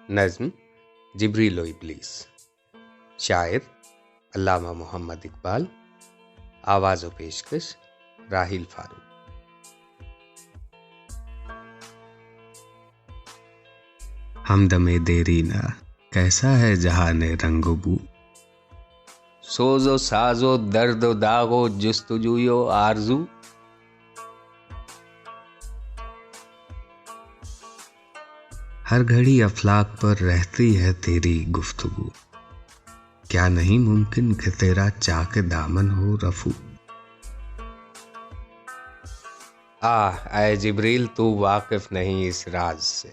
نظم جبریل و ابلیس، شاعر علامہ محمد اقبال، آواز و پیشکش راحیل فاروق۔ ہمدم دیرینہ کیسا ہے جہان رنگ و بو، سوز و ساز و درد و داغ و جستجوی و آرزو، ہر گھڑی افلاک پر رہتی ہے تیری گفتگو، کیا نہیں ممکن کہ تیرا چاک دامن ہو رفو۔ اے جبریل، تو واقف نہیں اس راز سے،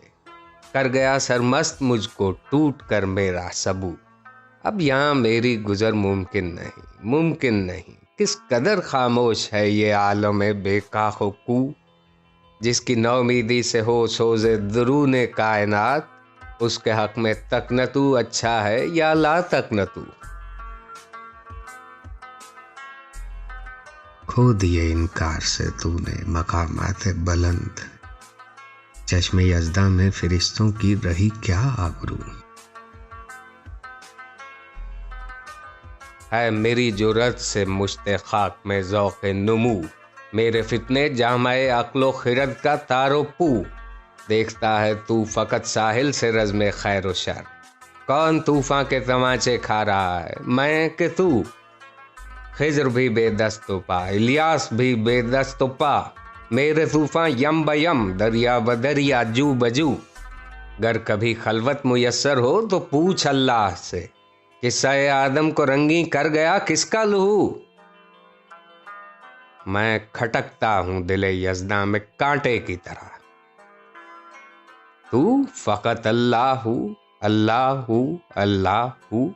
کر گیا سرمست مجھ کو ٹوٹ کر میرا سبو۔ اب یہاں میری گزر ممکن نہیں، کس قدر خاموش ہے یہ عالم بے کاخ و کو، جس کی نومیدی سے ہو سوز درون کائنات، اس کے حق میں تکنتو اچھا ہے یا لا تکنتو۔ کھو دیے انکار سے تو نے مقامات بلند، چشم یزداں میں فرشتوں کی رہی کیا آبرو۔ ہے میری جرت سے مشت خاک میں ذوق نمو، میرے فتنے جامع عقل و خرد کا تار و پو۔ دیکھتا ہے تو فقط ساحل سے رزم خیر و شر، کون طوفان کے تماچے کھا رہا ہے، میں کہ تو؟ خضر بھی بے دست و پا، الیاس بھی بے دست و پا، میرے طوفان یم بیم دریا بدریا جو بجو۔ گر کبھی خلوت میسر ہو تو پوچھ اللہ سے، قصہ آدم کو رنگیں کر گیا کس کا لہو۔ میں کھٹکتا ہوں دل یزداں میں کانٹے کی طرح، تو فقط اللہ ہو، اللہ ہو، اللہ ہو۔